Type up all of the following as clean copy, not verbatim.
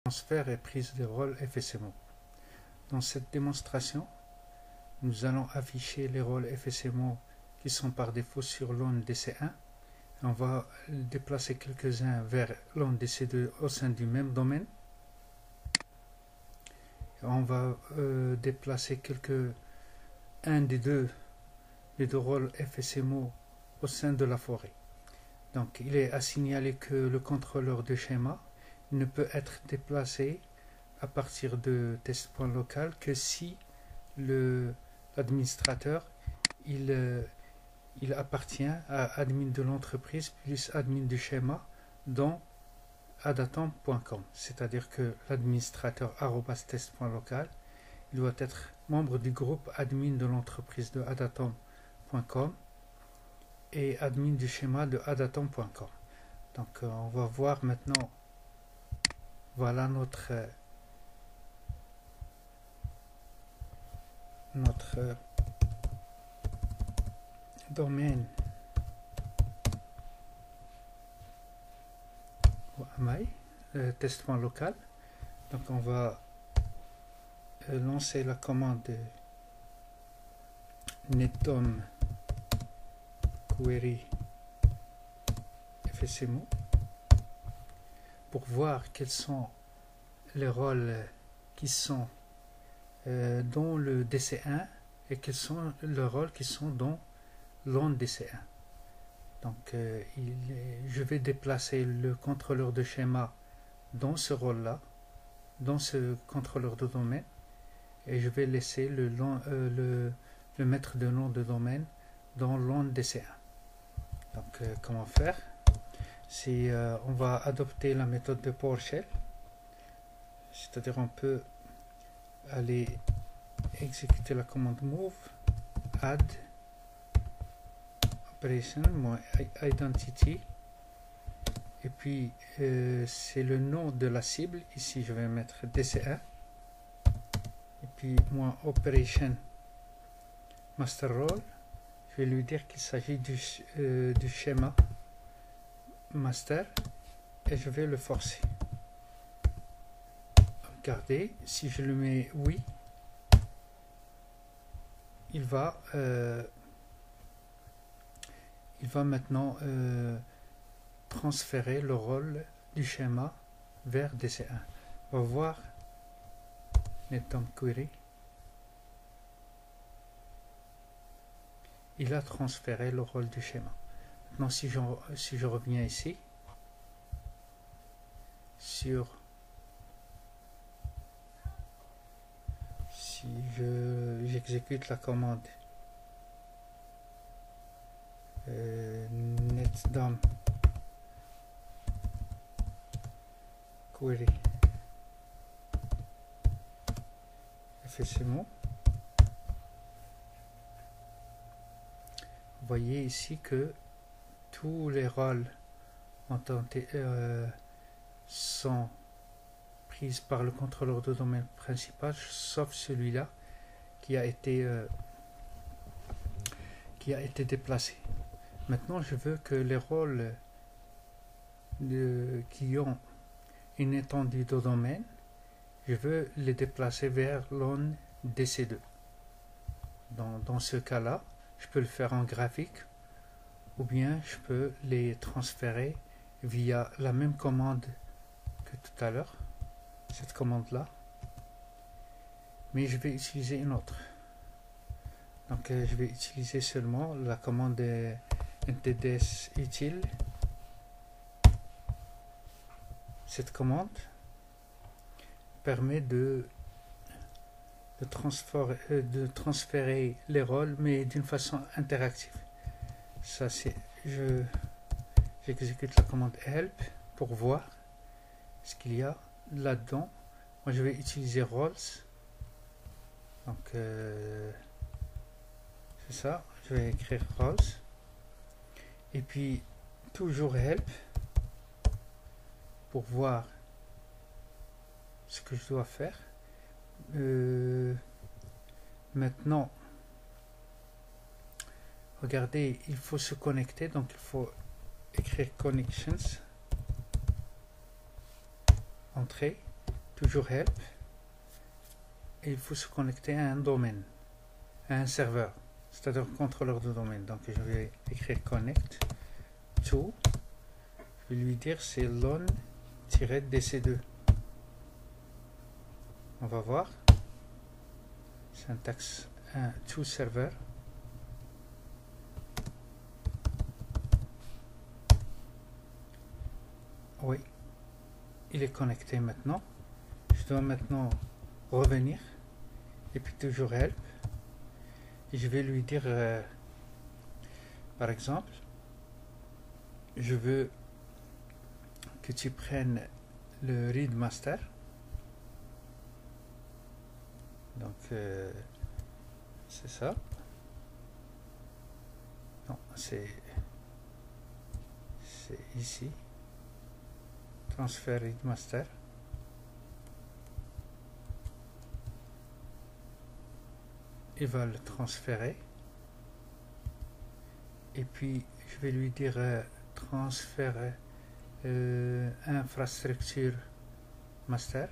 Transfert et prise de rôle FSMO. Dans cette démonstration, nous allons afficher les rôles FSMO qui sont par défaut sur l'onde DC1. On va déplacer quelques-uns vers l'onde DC2 au sein du même domaine. On va déplacer un des deux rôles FSMO au sein de la forêt. Donc il est à signaler que le contrôleur de schéma ne peut être déplacé à partir de test.local que si l'administrateur il appartient à admin de l'entreprise plus admin du schéma dans adatom.com, c'est-à-dire que l'administrateur @test.local il doit être membre du groupe admin de l'entreprise de adatom.com et admin du schéma de adatom.com. Donc on va voir maintenant, voilà notre domaine test.local. Donc on va lancer la commande netom query FSMO pour voir quels sont les rôles qui sont dans le DC1 et quels sont les rôles qui sont dans l'onde DC1. Donc je vais déplacer le contrôleur de schéma dans ce rôle là, dans ce contrôleur de domaine, et je vais laisser le maître de nom de domaine dans l'onde DC1. Donc comment faire? Si on va adopter la méthode de PowerShell, c'est-à-dire on peut aller exécuter la commande move add operation -identity et puis c'est le nom de la cible. Ici je vais mettre DC1 et puis -operation master role. Je vais lui dire qu'il s'agit du schéma master et je vais le forcer. Regardez, si je le mets oui, il va maintenant transférer le rôle du schéma vers DC1. On va voir netom query. Il a transféré le rôle du schéma. Maintenant, si je reviens ici si j'exécute la commande netom query FSMO, vous voyez ici que tous les rôles sont pris par le contrôleur de domaine principal, sauf celui-là qui a été déplacé. Maintenant, je veux que les rôles qui ont une étendue de domaine, je veux les déplacer vers l'onde DC2. Dans ce cas-là, je peux le faire en graphique ou bien je peux les transférer via la même commande que tout à l'heure, cette commande-là, mais je vais utiliser une autre. Donc je vais utiliser seulement la commande ntds utile. Cette commande permet de transférer les rôles, mais d'une façon interactive. Ça c'est, j'exécute la commande help pour voir ce qu'il y a là-dedans. Moi je vais utiliser roles. Donc c'est ça, je vais écrire roles et puis toujours help pour voir ce que je dois faire. Maintenant regardez, il faut se connecter, donc il faut écrire connections, entrée, toujours help, et il faut se connecter à un domaine, à un serveur, c'est-à-dire contrôleur de domaine. Donc je vais écrire connect to, je vais lui dire c'est lon-dc2. On va voir, syntaxe 1 to server. Oui, il est connecté maintenant. Je dois maintenant revenir et puis toujours help. Et je vais lui dire, par exemple, je veux que tu prennes le read master. Donc, c'est ça. Non, c'est ici. Transfert read master. Il va le transférer. Et puis, je vais lui dire transférer infrastructure master.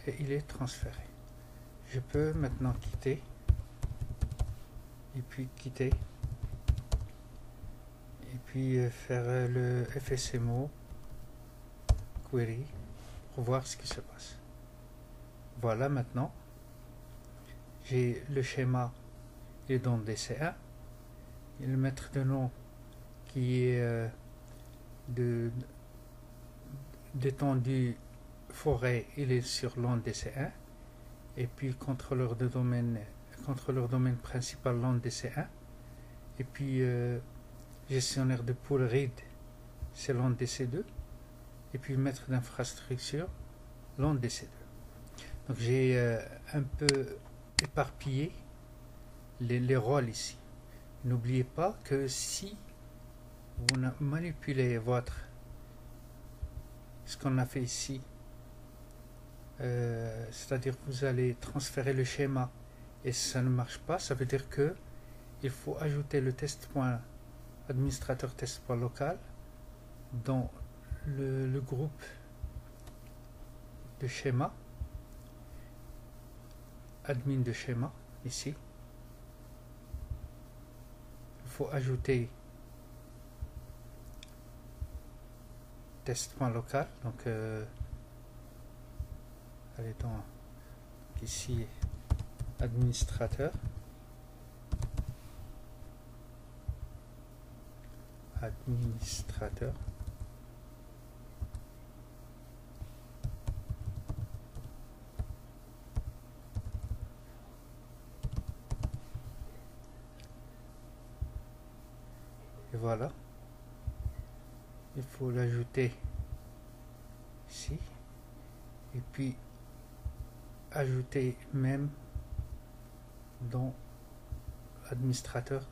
Et il est transféré. Je peux maintenant quitter. Et puis quitter. Et puis faire le FSMO query pour voir ce qui se passe. Voilà, maintenant j'ai le schéma et dans DC1 et le maître de nom qui est d'étendue forêt, il est sur LAN DC1, et puis contrôleur domaine principal LAN DC1, et puis gestionnaire de pool read c'est LAN DC2, et puis maître d'infrastructure LAN DC2. Donc j'ai un peu éparpillé les rôles ici. N'oubliez pas que si vous manipulez ce qu'on a fait ici, c'est-à-dire que vous allez transférer le schéma et ça ne marche pas, ça veut dire que il faut ajouter le test.administrateur test.local dans le groupe de schéma, admin de schéma, ici. Il faut ajouter test.local, donc allez donc ici administrateur, et voilà, il faut l'ajouter ici et puis ajouter même dans administrateur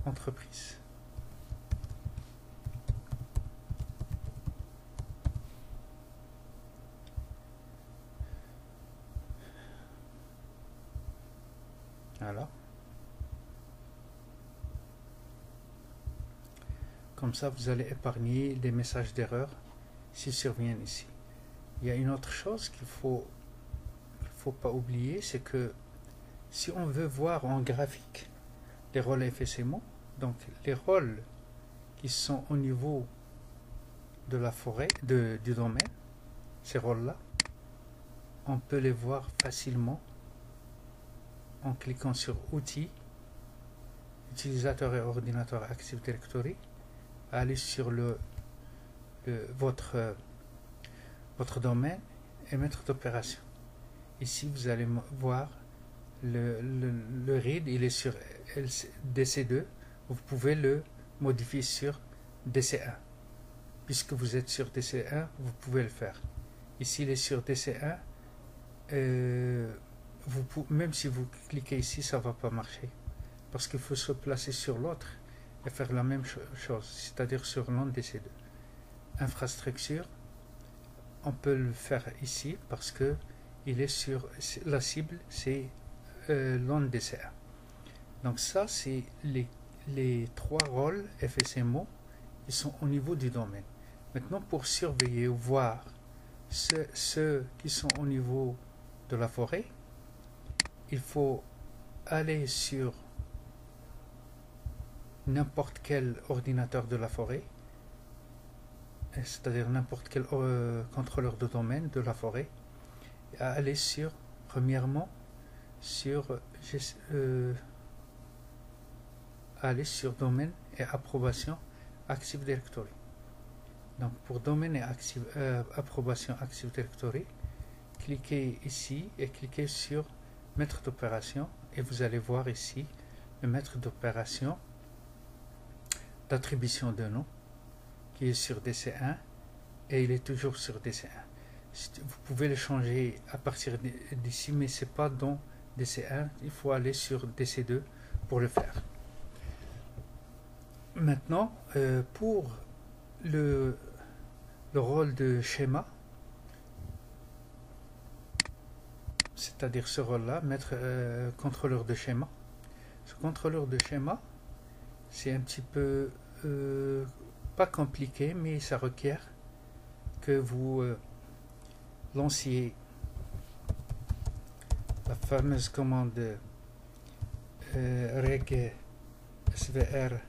entreprise. Voilà. Comme ça, vous allez épargner les messages d'erreur s'ils surviennent ici. Il y a une autre chose qu'il faut pas oublier, c'est que si on veut voir en graphique les rôles FSMO, donc les rôles qui sont au niveau de la forêt, du domaine, ces rôles-là, on peut les voir facilement en cliquant sur Outils, Utilisateur et ordinateur Active Directory, aller sur votre domaine et maître d'opération. Ici, vous allez voir le read, il est sur DC2. Vous pouvez le modifier sur DC1. Puisque vous êtes sur DC1, vous pouvez le faire. Ici, il est sur DC1. Même si vous cliquez ici, ça ne va pas marcher. Parce qu'il faut se placer sur l'autre et faire la même chose, c'est-à-dire sur LAN DC2. Infrastructure, on peut le faire ici parce que il est sur la cible, c'est LAN DC1. Donc ça, c'est les trois rôles FSMO qui sont au niveau du domaine. Maintenant, pour surveiller ou voir ceux qui sont au niveau de la forêt, il faut aller sur n'importe quel ordinateur de la forêt, c'est-à-dire n'importe quel contrôleur de domaine de la forêt, et aller sur, premièrement, aller sur domaine et approbation Active Directory. Donc pour domaine et approbation Active Directory, cliquez ici et cliquez sur maître d'opération et vous allez voir ici le maître d'opération d'attribution de nom qui est sur DC1 et il est toujours sur DC1. Vous pouvez le changer à partir d'ici, mais c'est pas dans DC1, il faut aller sur DC2 pour le faire. Maintenant, pour le rôle de schéma, c'est-à-dire ce rôle-là, contrôleur de schéma. Ce contrôleur de schéma, c'est un petit peu pas compliqué, mais ça requiert que vous lanciez la fameuse commande reg svr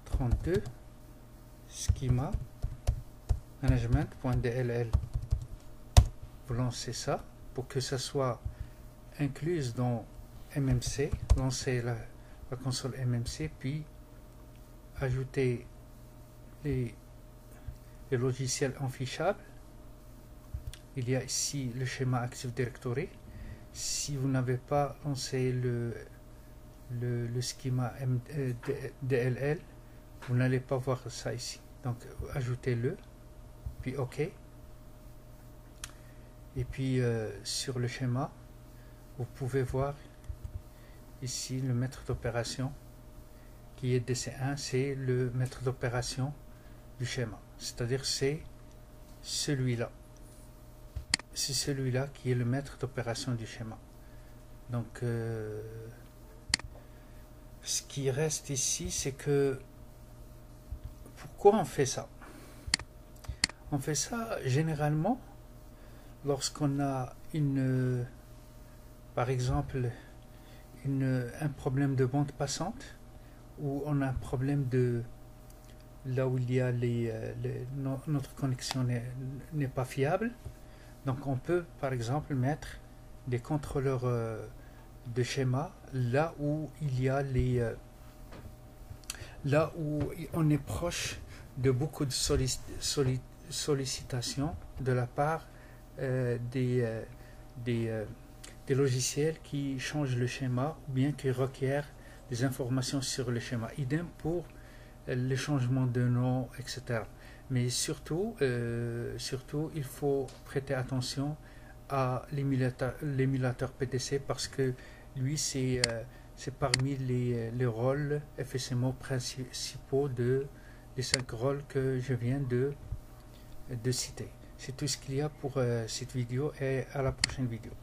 32 schema management.dll. Vous lancez ça pour que ça soit incluse dans MMC, lancer la console MMC, puis ajouter les logiciels enfichables. Il y a ici le schéma Active Directory. Si vous n'avez pas lancé le schema DLL, vous n'allez pas voir ça ici. Donc ajoutez-le, puis OK. Et puis sur le schéma, vous pouvez voir ici le maître d'opération qui est DC1, c'est le maître d'opération du schéma. C'est-à-dire c'est celui-là. C'est celui-là qui est le maître d'opération du schéma. Donc ce qui reste ici, c'est que pourquoi on fait ça? On fait ça généralement lorsqu'on a par exemple un problème de bande passante, ou on a un problème de là où il y a notre connexion n'est pas fiable. Donc on peut par exemple mettre des contrôleurs de schéma là où il y a là où on est proche de beaucoup de sollicitations de la part des logiciels qui changent le schéma ou bien qui requièrent des informations sur le schéma. Idem pour le changement de nom, etc. Mais surtout, il faut prêter attention à l'émulateur PTC parce que lui, c'est parmi les rôles FSMO principaux les 5 rôles que je viens de citer. C'est tout ce qu'il y a pour cette vidéo et à la prochaine vidéo.